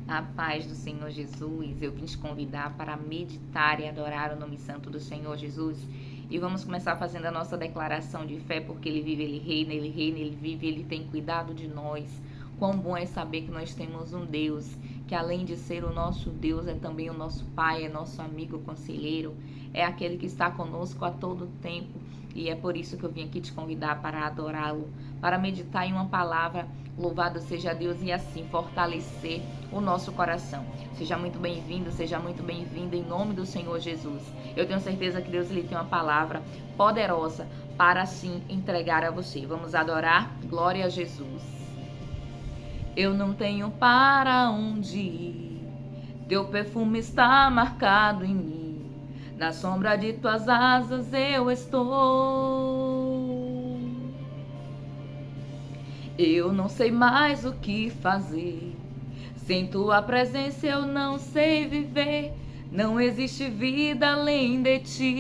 A paz do Senhor Jesus, eu vim te convidar para meditar e adorar o nome santo do Senhor Jesus. E vamos começar fazendo a nossa declaração de fé, porque Ele vive, Ele reina, Ele vive, Ele tem cuidado de nós. Quão bom é saber que nós temos um Deus, que além de ser o nosso Deus, é também o nosso Pai, é nosso amigo, conselheiro, é aquele que está conosco a todo tempo. E é por isso que eu vim aqui te convidar para adorá-lo, para meditar em uma palavra. Louvado seja Deus, e assim fortalecer o nosso coração. Seja muito bem-vindo, seja muito bem-vinda em nome do Senhor Jesus. Eu tenho certeza que Deus ele tem uma palavra poderosa para assim entregar a você. Vamos adorar? Glória a Jesus. Eu não tenho para onde ir, teu perfume está marcado em mim, na sombra de tuas asas eu estou. Eu não sei mais o que fazer, sem tua presença eu não sei viver, não existe vida além de ti.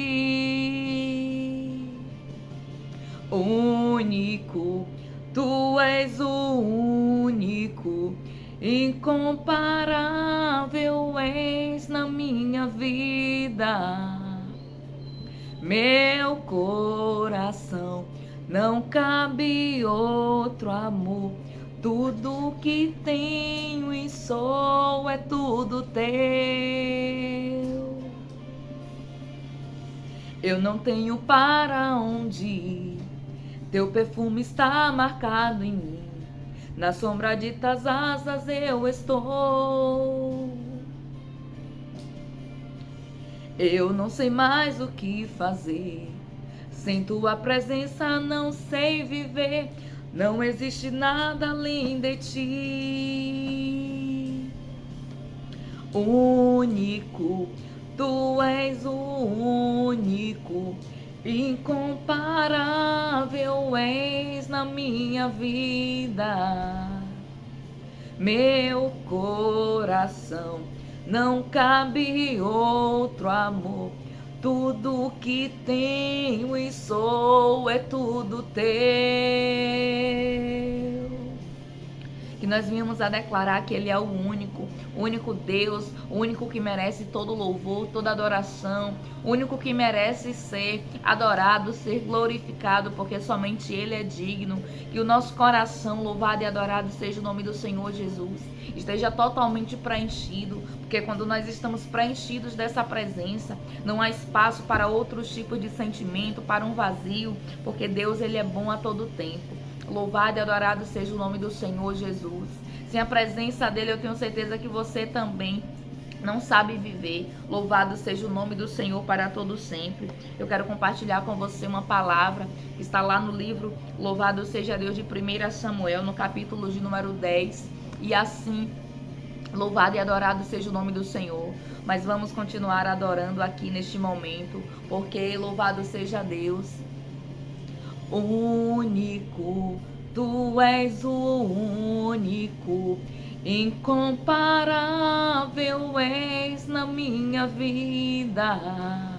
Único, tu és o único, incomparável és na minha vida. Meu coração não cabe outro amor. Tudo que tenho e sou é tudo teu. Eu não tenho para onde ir, teu perfume está marcado em mim, na sombra de tuas asas eu estou. Eu não sei mais o que fazer, sem tua presença não sei viver, não existe nada além de ti. Único, tu és o único, incomparável és na minha vida. Meu coração não cabe outro amor. Tudo que tenho e sou é tudo teu. Que nós viemos a declarar que Ele é o único Deus, o único que merece todo louvor, toda adoração, o único que merece ser adorado, ser glorificado, porque somente Ele é digno. Que o nosso coração, louvado e adorado seja o nome do Senhor Jesus, esteja totalmente preenchido, porque quando nós estamos preenchidos dessa presença, não há espaço para outros tipos de sentimento, para um vazio, porque Deus ele é bom a todo tempo. Louvado e adorado seja o nome do Senhor Jesus. Sem a presença dele, eu tenho certeza que você também não sabe viver. Louvado seja o nome do Senhor para todo sempre. Eu quero compartilhar com você uma palavra que está lá no livro Louvado seja Deus de 1 Samuel, no capítulo de número 10. E assim, louvado e adorado seja o nome do Senhor. Mas vamos continuar adorando aqui neste momento, porque louvado seja Deus. Único, tu és o único, incomparável és na minha vida.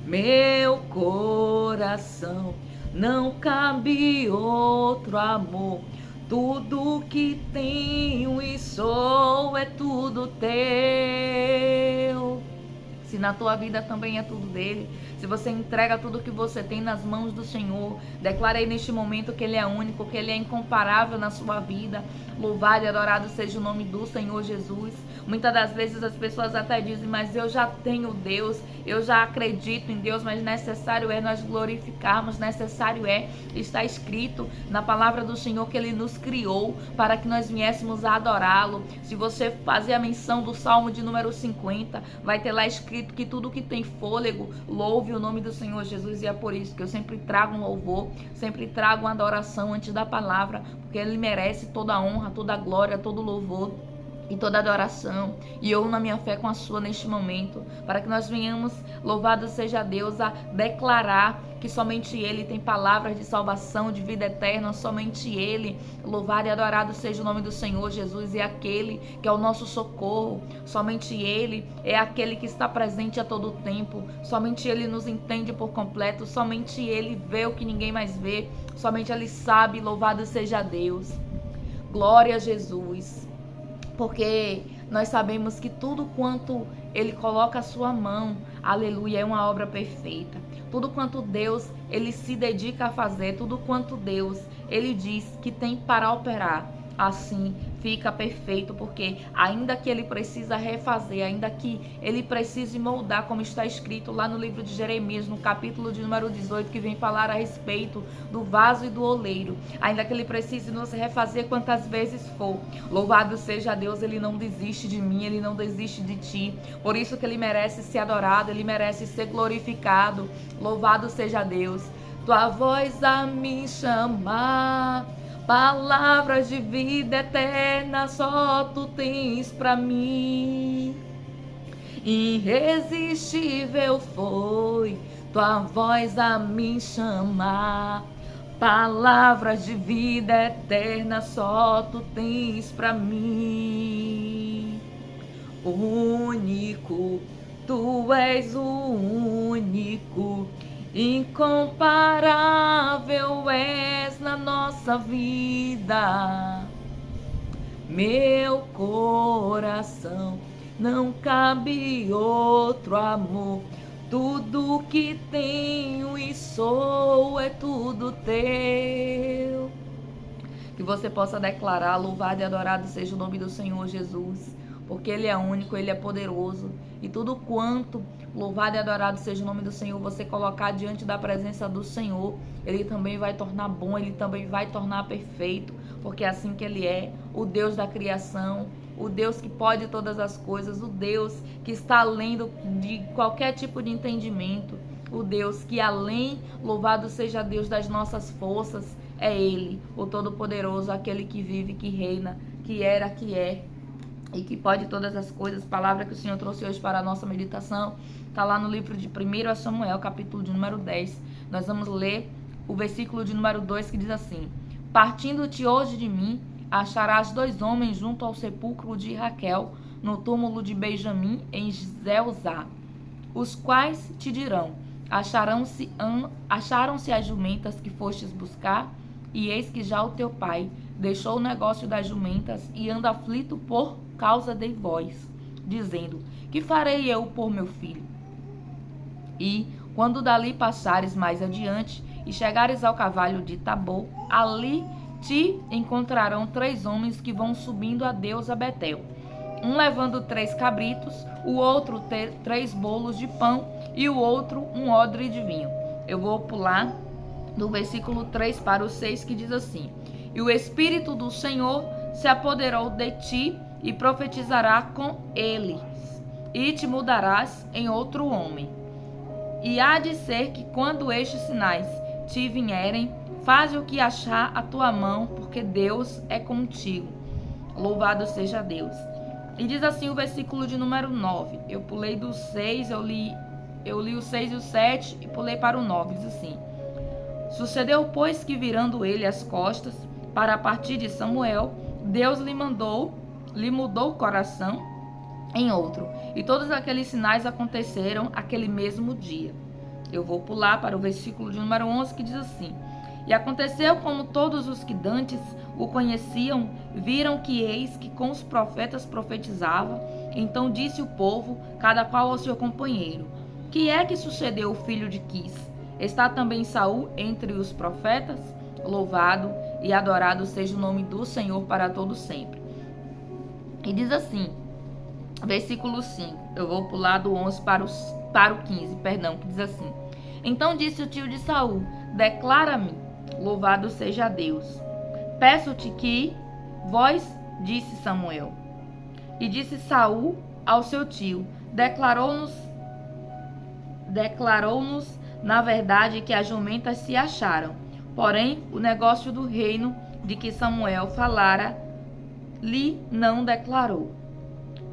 Meu coração não cabe outro amor. Tudo que tenho e sou é tudo teu. Se na tua vida também é tudo dele, se você entrega tudo que você tem nas mãos do Senhor, declara aí neste momento que Ele é único, que Ele é incomparável na sua vida. Louvado e adorado seja o nome do Senhor Jesus. Muitas das vezes as pessoas até dizem, mas eu já tenho Deus, eu já acredito em Deus, mas necessário é nós glorificarmos, necessário é, está escrito na palavra do Senhor que Ele nos criou para que nós viéssemos a adorá-lo. Se você fazer a menção do Salmo de número 50, vai ter lá escrito que tudo que tem fôlego, louve o nome do Senhor Jesus, e é por isso que eu sempre trago um louvor, sempre trago uma adoração antes da palavra, porque Ele merece toda a honra, toda a glória, todo o louvor e toda adoração, e eu na minha fé com a sua neste momento, para que nós venhamos, louvado seja Deus, a declarar que somente Ele tem palavras de salvação, de vida eterna, somente Ele, louvado e adorado seja o nome do Senhor Jesus, é aquele que é o nosso socorro, somente Ele é aquele que está presente a todo tempo, somente Ele nos entende por completo, somente Ele vê o que ninguém mais vê, somente Ele sabe, louvado seja Deus. Glória a Jesus. porque nós sabemos que tudo quanto Ele coloca a sua mão, aleluia, é uma obra perfeita. Tudo quanto Deus, Ele se dedica a fazer, tudo quanto Deus, Ele diz que tem para operar, assim fica perfeito, porque ainda que Ele precisa refazer, ainda que Ele precise moldar, como está escrito lá no livro de Jeremias, no capítulo de número 18, que vem falar a respeito do vaso e do oleiro, ainda que Ele precise nos refazer quantas vezes for, louvado seja Deus, Ele não desiste de mim, Ele não desiste de ti, por isso que Ele merece ser adorado, Ele merece ser glorificado, louvado seja Deus. Tua voz a me chamar, palavras de vida eterna só tu tens pra mim. Irresistível foi tua voz a me chamar, palavras de vida eterna só tu tens pra mim. Único, tu és o único, incomparável és na nossa vida. Meu coração não cabe outro amor. Tudo que tenho e sou é tudo teu. Que você possa declarar: louvado e adorado seja o nome do Senhor Jesus, porque Ele é único, Ele é poderoso. E tudo quanto louvado e adorado seja o nome do Senhor, você colocar diante da presença do Senhor, Ele também vai tornar bom, Ele também vai tornar perfeito, porque é assim que Ele é, o Deus da criação, o Deus que pode todas as coisas, o Deus que está além de qualquer tipo de entendimento, o Deus que além, louvado seja Deus das nossas forças, é Ele, o Todo-Poderoso, aquele que vive, que reina, que era, que é e que pode todas as coisas. Palavra que o Senhor trouxe hoje para a nossa meditação está lá no livro de 1 Samuel, capítulo de número 10. Nós vamos ler o versículo de número 2, que diz assim: partindo-te hoje de mim, acharás 2 homens junto ao sepulcro de Raquel, no túmulo de Benjamim, em Zelzá, os quais te dirão: acharam-se as jumentas que fostes buscar, e eis que já o teu pai deixou o negócio das jumentas e anda aflito por causa de vós, dizendo: que farei eu por meu filho? E quando dali passares mais adiante e chegares ao cavalho de Tabor, ali te encontrarão 3 homens que vão subindo a Deus a Betel, um levando 3 cabritos, o outro 3 bolos de pão e o outro um odre de vinho. Eu vou pular do versículo 3 para o 6, que diz assim: e o Espírito do Senhor se apoderou de ti e profetizará com eles, e te mudarás em outro homem. E há de ser que quando estes sinais te vierem, faze o que achar a tua mão, porque Deus é contigo. Louvado seja Deus. E diz assim o versículo de número 9. Eu pulei do 6, eu li o 6 e o 7 e pulei para o 9. Diz assim: sucedeu, pois, que virando ele as costas para partir de Samuel, Deus lhe mudou o coração em outro. E todos aqueles sinais aconteceram aquele mesmo dia. Eu vou pular para o versículo de número 11, que diz assim: e aconteceu como todos os que dantes o conheciam, viram que eis que com os profetas profetizava. Então disse o povo, cada qual ao seu companheiro: que é que sucedeu o filho de Quis? Está também Saul entre os profetas? Louvado e adorado seja o nome do Senhor para todo sempre. E diz assim, versículo 5, eu vou pular do 11 para o 15, que diz assim: então disse o tio de Saul: declara-me, louvado seja Deus. Peço-te que vós, disse Samuel. E disse Saul ao seu tio: declarou-nos na verdade que as jumentas se acharam, porém o negócio do reino de que Samuel falara lhe não declarou.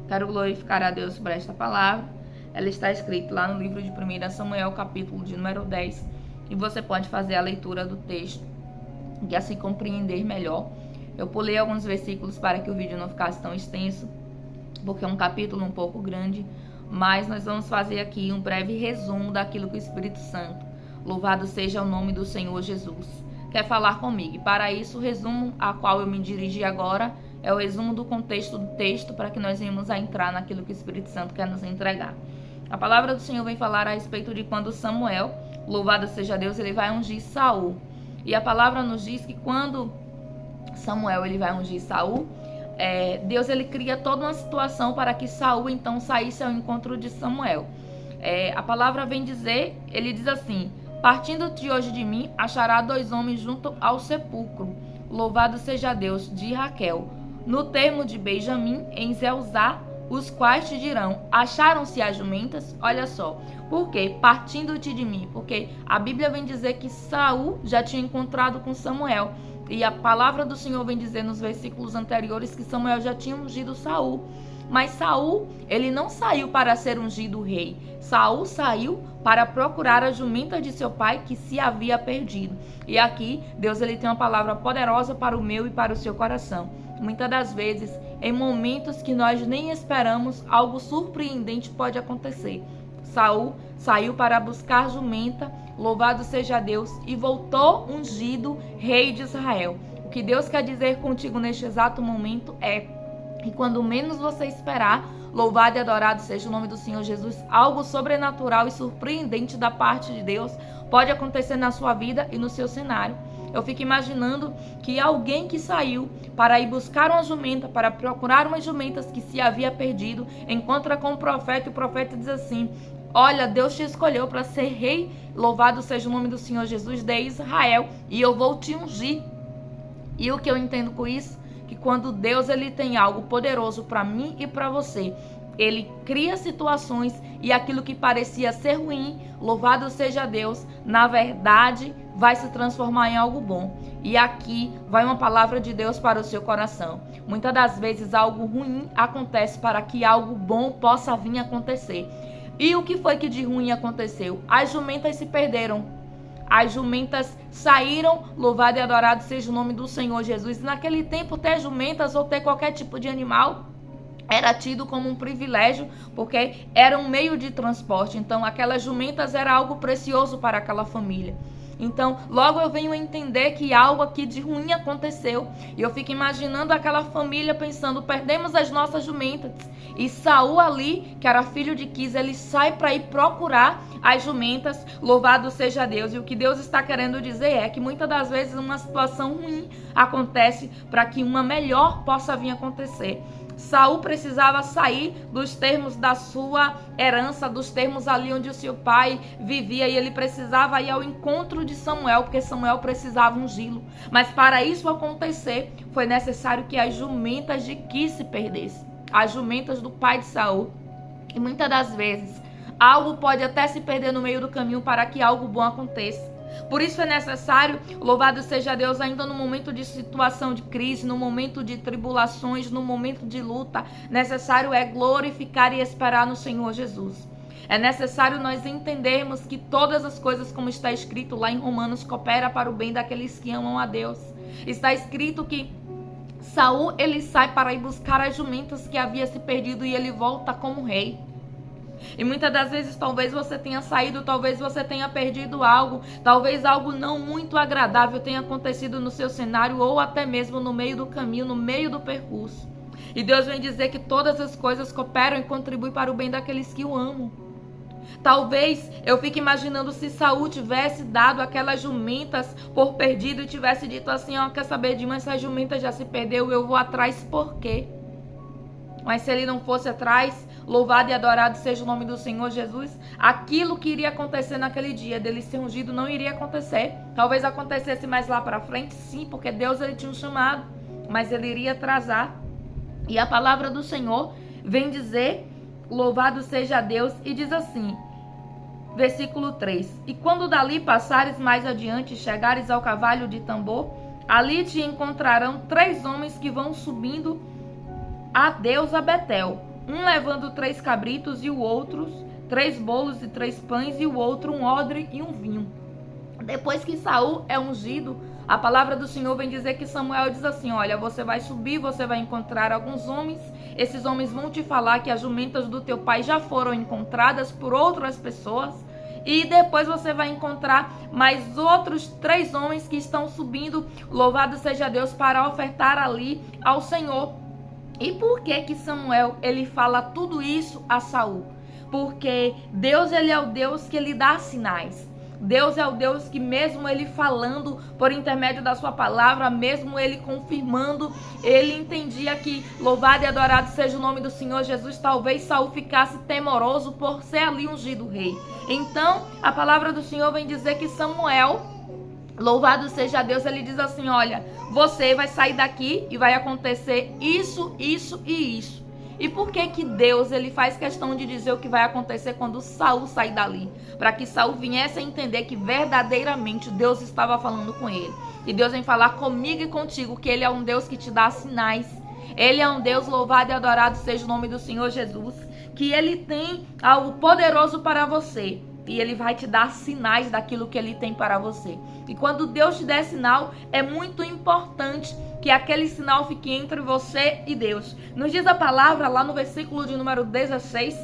Quero glorificar a Deus por esta palavra. Ela está escrita lá no livro de 1 Samuel, capítulo de número 10, e você pode fazer a leitura do texto e assim compreender melhor. Eu pulei alguns versículos para que o vídeo não ficasse tão extenso, porque é um capítulo um pouco grande, mas nós vamos fazer aqui um breve resumo daquilo que o Espírito Santo, louvado seja o nome do Senhor Jesus, quer falar comigo. E para isso, o resumo a qual eu me dirigi agora é o resumo do contexto do texto para que nós venhamos a entrar naquilo que o Espírito Santo quer nos entregar. A palavra do Senhor vem falar a respeito de quando Samuel, louvado seja Deus, ele vai ungir Saul. E a palavra nos diz que quando Samuel ele vai ungir Saul, Deus ele cria toda uma situação para que Saul então saísse ao encontro de Samuel. A palavra vem dizer, ele diz assim: partindo-te hoje de mim, achará 2 homens junto ao sepulcro. Louvado seja Deus, de Raquel, no termo de Benjamim, em Zelzá, os quais te dirão: acharam-se as jumentas? Olha só, por quê? Partindo-te de mim, porque a Bíblia vem dizer que Saul já tinha encontrado com Samuel, e a palavra do Senhor vem dizer nos versículos anteriores que Samuel já tinha ungido Saul. Mas Saul, ele não saiu para ser ungido rei. Saul saiu para procurar a jumenta de seu pai que se havia perdido. E aqui, Deus ele tem uma palavra poderosa para o meu e para o seu coração. Muitas das vezes, em momentos que nós nem esperamos, algo surpreendente pode acontecer. Saul saiu para buscar jumenta, louvado seja Deus, e voltou ungido rei de Israel. O que Deus quer dizer contigo neste exato momento é que quando menos você esperar, louvado e adorado seja o nome do Senhor Jesus, algo sobrenatural e surpreendente da parte de Deus pode acontecer na sua vida e no seu cenário. Eu fico imaginando que alguém que saiu para ir buscar uma jumenta, para procurar umas jumentas que se havia perdido, encontra com o profeta e o profeta diz assim: olha, Deus te escolheu para ser rei, louvado seja o nome do Senhor Jesus de Israel, e eu vou te ungir. E o que eu entendo com isso? Que quando Deus ele tem algo poderoso para mim e para você, ele cria situações e aquilo que parecia ser ruim, louvado seja Deus, na verdade vai se transformar em algo bom. E aqui vai uma palavra de Deus para o seu coração. Muitas das vezes algo ruim acontece para que algo bom possa vir a acontecer. E o que foi que de ruim aconteceu? As jumentas se perderam. As jumentas saíram, louvado e adorado seja o nome do Senhor Jesus. E naquele tempo, ter jumentas ou ter qualquer tipo de animal era tido como um privilégio, porque era um meio de transporte. Então, aquelas jumentas era algo precioso para aquela família. Então, logo eu venho entender que algo aqui de ruim aconteceu. E eu fico imaginando aquela família pensando: perdemos as nossas jumentas. E Saul ali, que era filho de Quis, ele sai para ir procurar as jumentas, louvado seja Deus. E o que Deus está querendo dizer é que muitas das vezes uma situação ruim acontece para que uma melhor possa vir a acontecer. Saul precisava sair dos termos da sua herança, dos termos ali onde o seu pai vivia, e ele precisava ir ao encontro de Samuel, porque Samuel precisava ungí-lo. Mas para isso acontecer, foi necessário que as jumentas de Quis se perdessem, as jumentas do pai de Saul. E muitas das vezes, algo pode até se perder no meio do caminho para que algo bom aconteça. Por isso é necessário, louvado seja Deus, ainda no momento de situação de crise, no momento de tribulações, no momento de luta, necessário é glorificar e esperar no Senhor Jesus. É necessário nós entendermos que todas as coisas, como está escrito lá em Romanos, cooperam para o bem daqueles que amam a Deus. Está escrito que Saul, ele sai para ir buscar as jumentas que havia se perdido e ele volta como rei. E muitas das vezes talvez você tenha saído, talvez você tenha perdido algo, talvez algo não muito agradável tenha acontecido no seu cenário ou até mesmo no meio do caminho, no meio do percurso. E Deus vem dizer que todas as coisas cooperam e contribuem para o bem daqueles que o amam. Talvez eu fique imaginando se Saul tivesse dado aquelas jumentas por perdido e tivesse dito assim: ó, quer saber de mas essa jumenta já se perdeu, eu vou atrás por quê? Mas se ele não fosse atrás, louvado e adorado seja o nome do Senhor Jesus, aquilo que iria acontecer naquele dia dele ser ungido não iria acontecer. Talvez acontecesse mais lá para frente, sim, porque Deus ele tinha um chamado, mas ele iria atrasar. E a palavra do Senhor vem dizer, louvado seja Deus, e diz assim, versículo 3: e quando dali passares mais adiante, chegares ao cavalo de tambor, ali te encontrarão 3 homens que vão subindo a Deus a Betel, um levando 3 cabritos e o outro 3 bolos e 3 pães e o outro um odre e um vinho. Depois que Saul é ungido, a palavra do Senhor vem dizer que Samuel diz assim: olha, você vai subir, você vai encontrar alguns homens, esses homens vão te falar que as jumentas do teu pai já foram encontradas por outras pessoas, E depois você vai encontrar mais outros 3 homens que estão subindo, louvado seja Deus, para ofertar ali ao Senhor. E por que Samuel ele fala tudo isso a Saul? Porque Deus ele é o Deus que ele dá sinais. Deus é o Deus que mesmo ele falando por intermédio da sua palavra, mesmo ele confirmando, ele entendia que louvado e adorado seja o nome do Senhor Jesus. Talvez Saul ficasse temoroso por ser ali ungido rei. Então a palavra do Senhor vem dizer que Samuel, louvado seja Deus, ele diz assim: olha, você vai sair daqui e vai acontecer isso, isso e isso. E por que Deus ele faz questão de dizer o que vai acontecer quando Saul sair dali? Para que Saul viesse a entender que verdadeiramente Deus estava falando com ele. E Deus vem falar comigo e contigo que ele é um Deus que te dá sinais. Ele é um Deus, louvado e adorado seja o nome do Senhor Jesus, que ele tem algo poderoso para você. E ele vai te dar sinais daquilo que ele tem para você. E quando Deus te der sinal, é muito importante que aquele sinal fique entre você e Deus. Nos diz a palavra lá no versículo de número 16,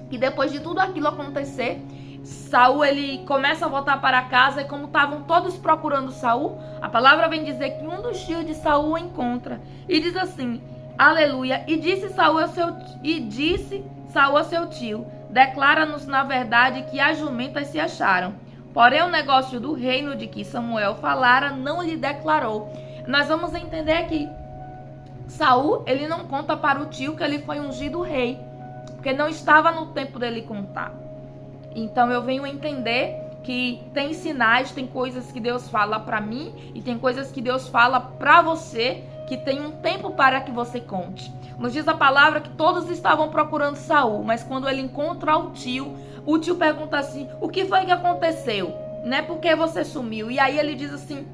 que depois de tudo aquilo acontecer, Saul ele começa a voltar para casa, e como estavam todos procurando Saul, a palavra vem dizer que um dos tios de Saul o encontra. E diz assim, aleluia, e disse Saul a seu tio, declara-nos na verdade que as jumentas se acharam. Porém o negócio do reino de que Samuel falara não lhe declarou. Nós vamos entender que Saul, ele não conta para o tio que ele foi ungido rei, porque não estava no tempo dele contar. Então eu venho entender que tem sinais, tem coisas que Deus fala para mim e tem coisas que Deus fala para você, que tem um tempo para que você conte. Nos diz a palavra que todos estavam procurando Saul, mas quando ele encontra o tio pergunta assim: o que foi que aconteceu? Né? Por que você sumiu? E aí ele diz assim: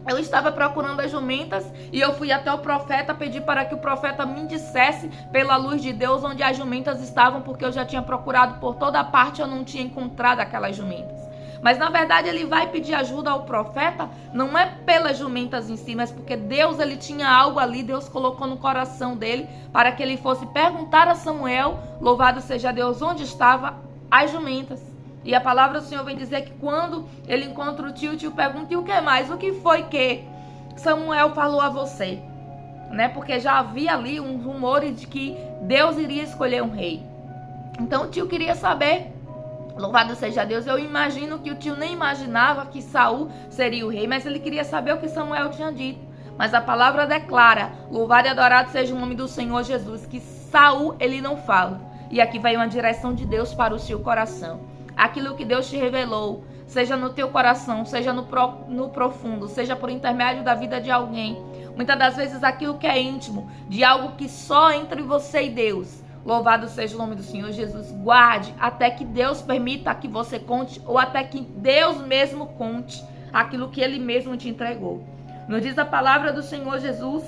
eu estava procurando as jumentas e eu fui até o profeta pedir para que o profeta me dissesse pela luz de Deus onde as jumentas estavam, porque eu já tinha procurado por toda parte e eu não tinha encontrado aquelas jumentas. Mas na verdade ele vai pedir ajuda ao profeta, não é pelas jumentas em si, mas porque Deus ele tinha algo ali, Deus colocou no coração dele para que ele fosse perguntar a Samuel, louvado seja Deus, onde estavam as jumentas. E a palavra do Senhor vem dizer que quando ele encontra o tio pergunta: e o que mais? O que foi que Samuel falou a você? Né? Porque já havia ali um rumor de que Deus iria escolher um rei. Então o tio queria saber, louvado seja Deus. Eu imagino que o tio nem imaginava que Saul seria o rei, mas ele queria saber o que Samuel tinha dito. Mas a palavra declara, louvado e adorado seja o nome do Senhor Jesus, que Saul ele não fala. E aqui vai uma direção de Deus para o seu coração. Aquilo que Deus te revelou, seja no teu coração, seja no profundo, seja por intermédio da vida de alguém. Muitas das vezes aquilo que é íntimo, de algo que só entre você e Deus. Louvado seja o nome do Senhor Jesus. Guarde até que Deus permita que você conte, ou até que Deus mesmo conte aquilo que Ele mesmo te entregou. Nos diz a palavra do Senhor Jesus,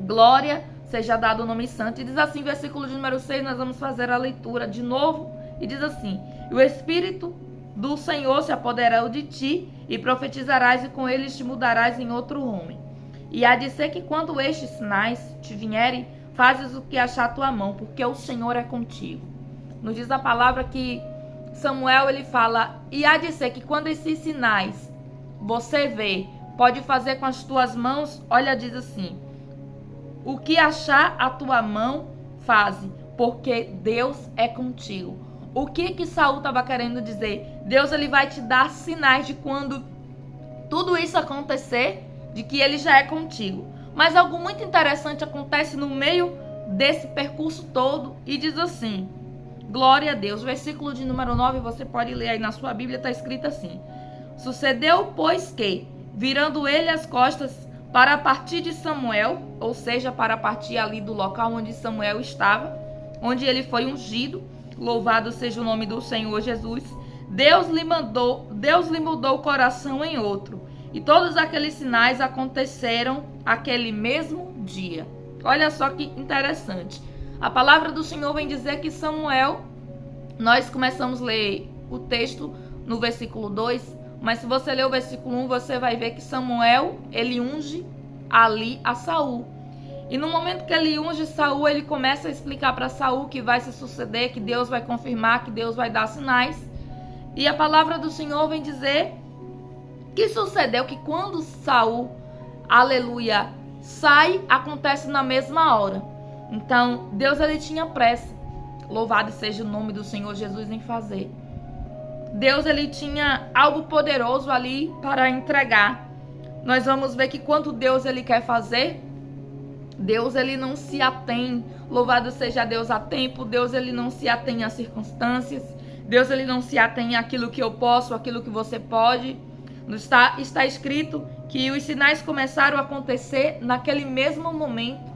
glória seja dado o nome santo. E diz assim, versículo de número 6, nós vamos fazer a leitura de novo. E diz assim: o Espírito do Senhor se apoderou de ti, e profetizarás, e com eles te mudarás em outro homem. E há de ser que quando estes sinais te vierem, fazes o que achar tua mão, porque o Senhor é contigo. Nos diz a palavra que Samuel ele fala: e há de ser que quando esses sinais você vê, pode fazer com as tuas mãos, olha, diz assim: o que achar a tua mão, faze, porque Deus é contigo. O que Saul estava querendo dizer? Deus ele vai te dar sinais de quando tudo isso acontecer, de que ele já é contigo. Mas algo muito interessante acontece no meio desse percurso todo e diz assim, glória a Deus, versículo de número 9, você pode ler aí na sua Bíblia, está escrito assim: sucedeu, pois que, virando ele as costas para partir de Samuel, ou seja, para partir ali do local onde Samuel estava, onde ele foi ungido, louvado seja o nome do Senhor Jesus, Deus lhe mudou o coração em outro. E todos aqueles sinais aconteceram aquele mesmo dia. Olha só que interessante. A palavra do Senhor vem dizer que Samuel, nós começamos a ler o texto no versículo 2, mas se você ler o versículo 1, você vai ver que Samuel, ele unge ali a Saul. E no momento que ele unge Saul, ele começa a explicar para Saul que vai se suceder, que Deus vai confirmar, que Deus vai dar sinais. E a palavra do Senhor vem dizer que sucedeu que quando Saul, aleluia, sai, acontece na mesma hora. Então, Deus ele tinha pressa. Louvado seja o nome do Senhor Jesus em fazer. Deus ele tinha algo poderoso ali para entregar. Nós vamos ver que quando Deus ele quer fazer, Deus ele não se atém. Louvado seja Deus a tempo. Deus ele não se atém às circunstâncias. Deus ele não se atém àquilo que eu posso, àquilo que você pode. Está escrito que os sinais começaram a acontecer naquele mesmo momento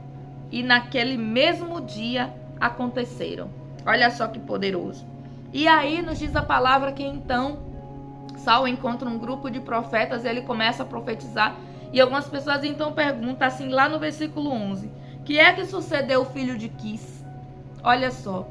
e naquele mesmo dia aconteceram. Olha só que poderoso. E aí nos diz a palavra que então Saul encontra um grupo de profetas e ele começa a profetizar. E algumas pessoas então perguntam assim lá no versículo 11. Que é que sucedeu o filho de Quis? Olha só.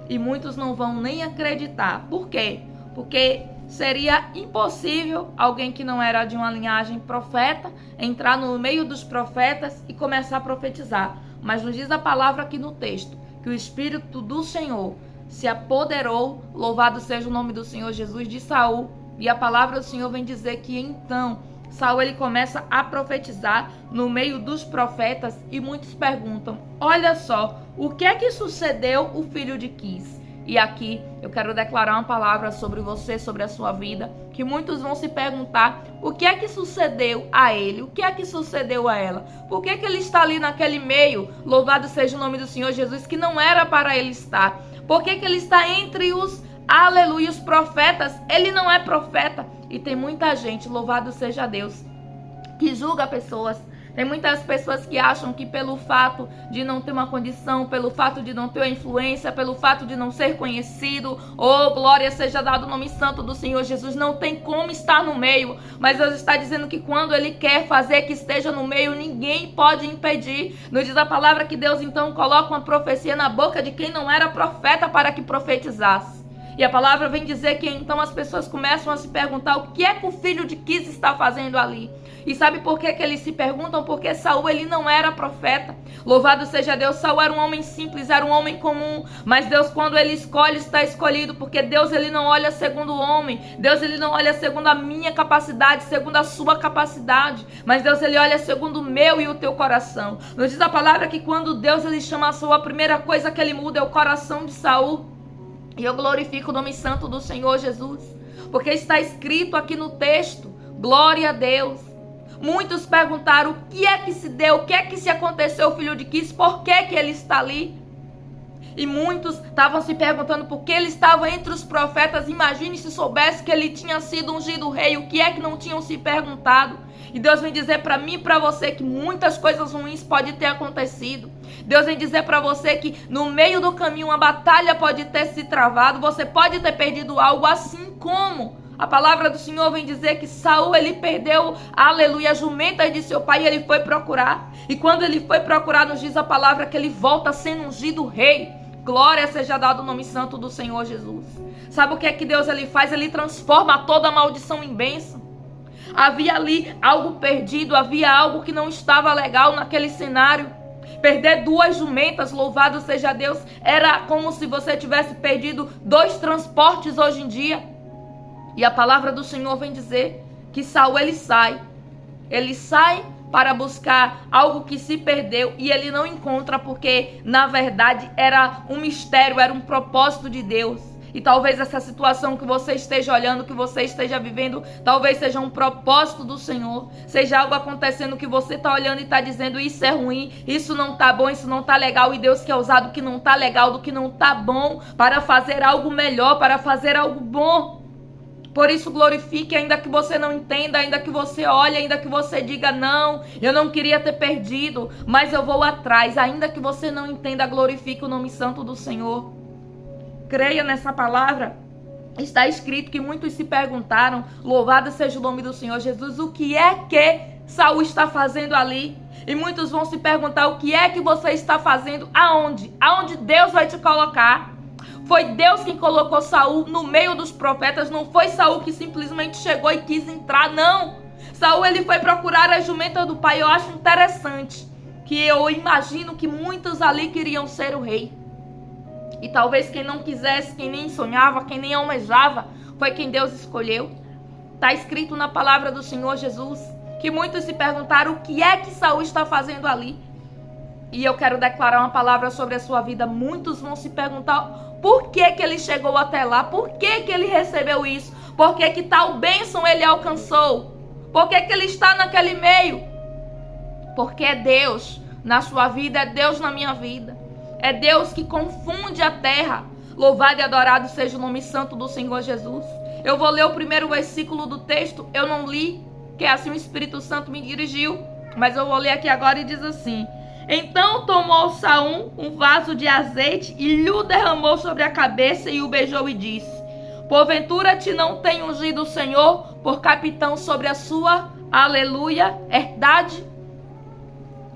E muitos não vão nem acreditar. Por quê? Porque seria impossível alguém que não era de uma linhagem profeta entrar no meio dos profetas e começar a profetizar. Mas nos diz a palavra aqui no texto que o Espírito do Senhor se apoderou, louvado seja o nome do Senhor Jesus, de Saul. E a palavra do Senhor vem dizer que então Saul ele começa a profetizar no meio dos profetas e muitos perguntam, olha só, o que é que sucedeu o filho de Quis? E aqui eu quero declarar uma palavra sobre você, sobre a sua vida, que muitos vão se perguntar o que é que sucedeu a ele, o que é que sucedeu a ela, por que ele está ali naquele meio, louvado seja o nome do Senhor Jesus, que não era para ele estar, por que ele está entre os, aleluia, os profetas, ele não é profeta, e tem muita gente, louvado seja Deus, que julga pessoas. Tem muitas pessoas que acham que pelo fato de não ter uma condição, pelo fato de não ter uma influência, pelo fato de não ser conhecido, glória seja dado o nome santo do Senhor Jesus, não tem como estar no meio. Mas Deus está dizendo que quando Ele quer fazer que esteja no meio, ninguém pode impedir. Nos diz a palavra que Deus então coloca uma profecia na boca de quem não era profeta para que profetizasse. E a palavra vem dizer que então as pessoas começam a se perguntar o que é que o filho de Quis está fazendo ali. E sabe por que eles se perguntam? Porque Saul ele não era profeta. Louvado seja Deus, Saul era um homem simples, era um homem comum. Mas Deus quando ele escolhe, está escolhido. Porque Deus ele não olha segundo o homem. Deus ele não olha segundo a minha capacidade, segundo a sua capacidade. Mas Deus ele olha segundo o meu e o teu coração. Nos diz a palavra que quando Deus ele chama a Saul, a primeira coisa que ele muda é o coração de Saul. E eu glorifico o nome santo do Senhor Jesus. Porque está escrito aqui no texto, glória a Deus. Muitos perguntaram o que é que se deu, o que é que se aconteceu, filho de Quis, por que que ele está ali? E muitos estavam se perguntando por que ele estava entre os profetas. Imagine se soubesse que ele tinha sido ungido rei, o que é que não tinham se perguntado? E Deus vem dizer para mim e para você que muitas coisas ruins podem ter acontecido. Deus vem dizer para você que no meio do caminho uma batalha pode ter se travado, você pode ter perdido algo, assim como a palavra do Senhor vem dizer que Saul ele perdeu, aleluia, as jumentas de seu pai e ele foi procurar. E quando ele foi procurar, nos diz a palavra que ele volta sendo ungido rei. Glória seja dado o nome santo do Senhor Jesus. Sabe o que é que Deus ele faz? Ele transforma toda maldição em bênção. Havia ali algo perdido, havia algo que não estava legal naquele cenário. Perder 2 jumentas, louvado seja Deus, era como se você tivesse perdido 2 transportes hoje em dia. E a palavra do Senhor vem dizer que Saul ele sai para buscar algo que se perdeu e ele não encontra, porque na verdade era um mistério, era um propósito de Deus. E talvez essa situação que você esteja olhando, que você esteja vivendo, talvez seja um propósito do Senhor, seja algo acontecendo que você está olhando e está dizendo, isso é ruim, isso não está bom, isso não está legal, e Deus quer usar do que não está legal, do que não está bom, para fazer algo melhor, para fazer algo bom. Por isso glorifique, ainda que você não entenda, ainda que você olhe, ainda que você diga, não, eu não queria ter perdido, mas eu vou atrás. Ainda que você não entenda, glorifique o nome santo do Senhor. Creia nessa palavra. Está escrito que muitos se perguntaram, louvado seja o nome do Senhor Jesus, o que é que Saul está fazendo ali? E muitos vão se perguntar, o que é que você está fazendo? Aonde? Aonde Deus vai te colocar? Foi Deus quem colocou Saul no meio dos profetas, não foi Saul que simplesmente chegou e quis entrar, não. Saul ele foi procurar a jumenta do pai. Eu acho interessante que eu imagino que muitos ali queriam ser o rei. E talvez quem não quisesse, quem nem sonhava, quem nem almejava, foi quem Deus escolheu. Está escrito na palavra do Senhor Jesus que muitos se perguntaram o que é que Saul está fazendo ali. E eu quero declarar uma palavra sobre a sua vida. Muitos vão se perguntar por que que ele chegou até lá, por que que ele recebeu isso, por que que tal bênção ele alcançou, por que que ele está naquele meio. Porque é Deus na sua vida, é Deus na minha vida. É Deus que confunde a terra. Louvado e adorado seja o nome santo do Senhor Jesus. Eu vou ler o primeiro versículo do texto. Eu não li, que assim o Espírito Santo me dirigiu, mas eu vou ler aqui agora e diz assim: então tomou Saul um vaso de azeite e lhe derramou sobre a cabeça e o beijou e disse: porventura te não tem ungido o Senhor por capitão sobre a sua, aleluia, herdade?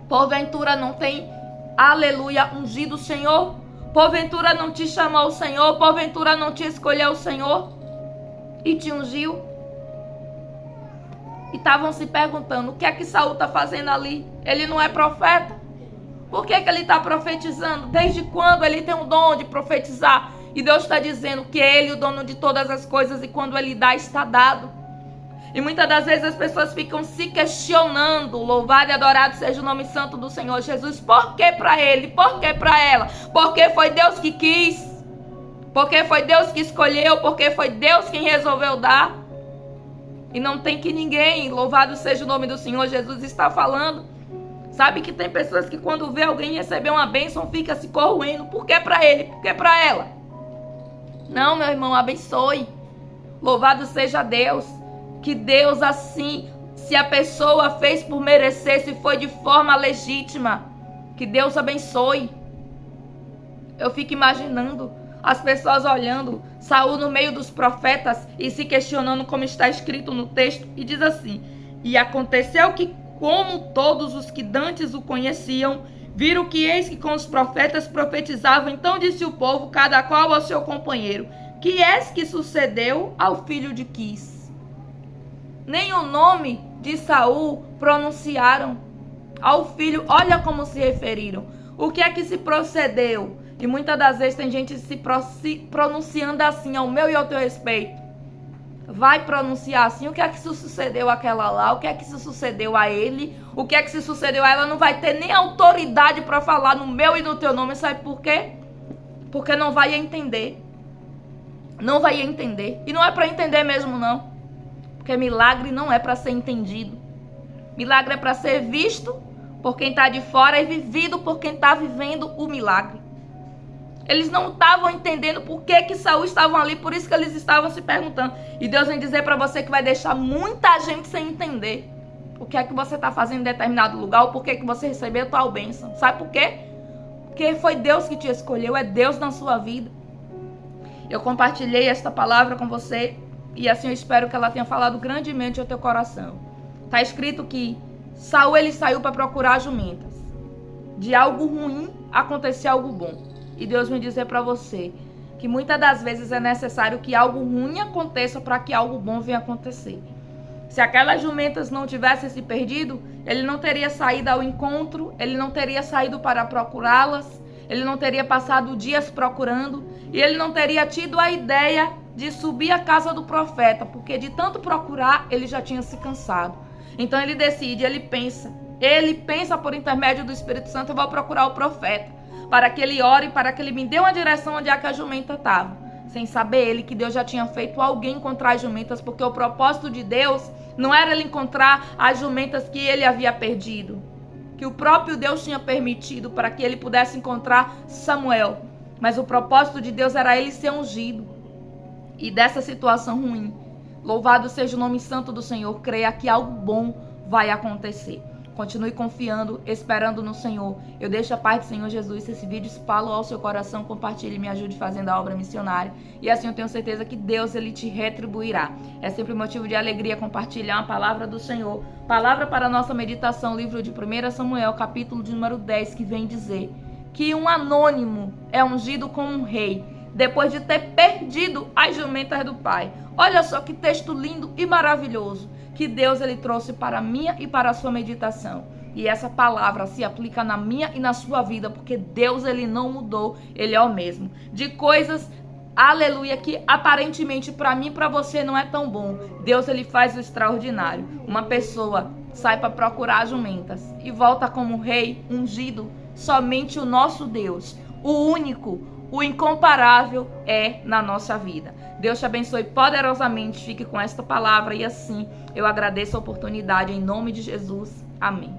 Porventura não tem, aleluia, ungido o Senhor? Porventura não te chamou o Senhor? Porventura não te escolheu o Senhor e te ungiu? E estavam se perguntando, o que é que Saul está fazendo ali? Ele não é profeta? Por que que ele está profetizando? Desde quando ele tem o dom de profetizar? E Deus está dizendo que ele é o dono de todas as coisas e quando ele dá, está dado. E muitas das vezes as pessoas ficam se questionando, louvado e adorado seja o nome santo do Senhor Jesus, por que para ele, por que para ela? Porque foi Deus que quis, porque foi Deus que escolheu, porque foi Deus quem resolveu dar. E não tem que ninguém, louvado seja o nome do Senhor Jesus, está falando. Sabe que tem pessoas que quando vê alguém receber uma bênção, fica se corroendo, por que para ele, por que para ela? Não, meu irmão, abençoe, louvado seja Deus. Que Deus assim, se a pessoa fez por merecer, se foi de forma legítima, que Deus abençoe. Eu fico imaginando as pessoas olhando Saul no meio dos profetas e se questionando como está escrito no texto. E diz assim: e aconteceu que como todos os que dantes o conheciam, viram que eis que com os profetas profetizavam, então disse o povo, cada qual ao seu companheiro, que és que sucedeu ao filho de Quis? Nem o nome de Saul pronunciaram ao filho, olha como se referiram. O que é que se procedeu? E muitas das vezes tem gente se pronunciando assim, ao meu e ao teu respeito. Vai pronunciar assim, o que é que se sucedeu àquela lá, o que é que se sucedeu a ele, o que é que se sucedeu a ela, não vai ter nem autoridade para falar no meu e no teu nome, sabe por quê? Porque não vai entender. Não vai entender. E não é para entender mesmo não. Porque milagre não é para ser entendido. Milagre é para ser visto por quem está de fora e vivido por quem está vivendo o milagre. Eles não estavam entendendo por que Saul estavam ali, por isso que eles estavam se perguntando. E Deus vem dizer para você que vai deixar muita gente sem entender o que é que você está fazendo em determinado lugar ou por que você recebeu tal bênção. Sabe por quê? Porque foi Deus que te escolheu, é Deus na sua vida. Eu compartilhei esta palavra com você e assim eu espero que ela tenha falado grandemente ao teu coração. Está escrito que Saul ele saiu para procurar jumentas. De algo ruim aconteceu algo bom. E Deus me dizer para você que muitas das vezes é necessário que algo ruim aconteça para que algo bom venha acontecer. Se aquelas jumentas não tivessem se perdido, ele não teria saído ao encontro, ele não teria saído para procurá-las, ele não teria passado dias procurando e ele não teria tido a ideia de subir à casa do profeta, porque de tanto procurar ele já tinha se cansado. Então ele decide, ele pensa por intermédio do Espírito Santo, eu vou procurar o profeta, para que ele ore, para que ele me dê uma direção onde é que a jumenta estava. Sem saber ele que Deus já tinha feito alguém encontrar as jumentas, porque o propósito de Deus não era ele encontrar as jumentas que ele havia perdido, que o próprio Deus tinha permitido para que ele pudesse encontrar Samuel. Mas o propósito de Deus era ele ser ungido. E dessa situação ruim, louvado seja o nome santo do Senhor, creia que algo bom vai acontecer. Continue confiando, esperando no Senhor. Eu deixo a paz do Senhor Jesus. Se esse vídeo espalhou ao seu coração, compartilhe e me ajude fazendo a obra missionária. E assim eu tenho certeza que Deus ele te retribuirá. É sempre motivo de alegria compartilhar uma palavra do Senhor. Palavra para a nossa meditação, livro de 1 Samuel, capítulo de número 10, que vem dizer que um anônimo é ungido como um rei, depois de ter perdido as jumentas do pai. Olha só que texto lindo e maravilhoso que Deus ele trouxe para a minha e para a sua meditação. E essa palavra se aplica na minha e na sua vida, porque Deus ele não mudou, ele é o mesmo. De coisas aleluia, que aparentemente para mim e para você não é tão bom, Deus ele faz o extraordinário. Uma pessoa sai para procurar jumentas e volta como rei ungido. Somente o nosso Deus, o único, o incomparável é na nossa vida. Deus te abençoe poderosamente, fique com esta palavra e assim eu agradeço a oportunidade em nome de Jesus. Amém.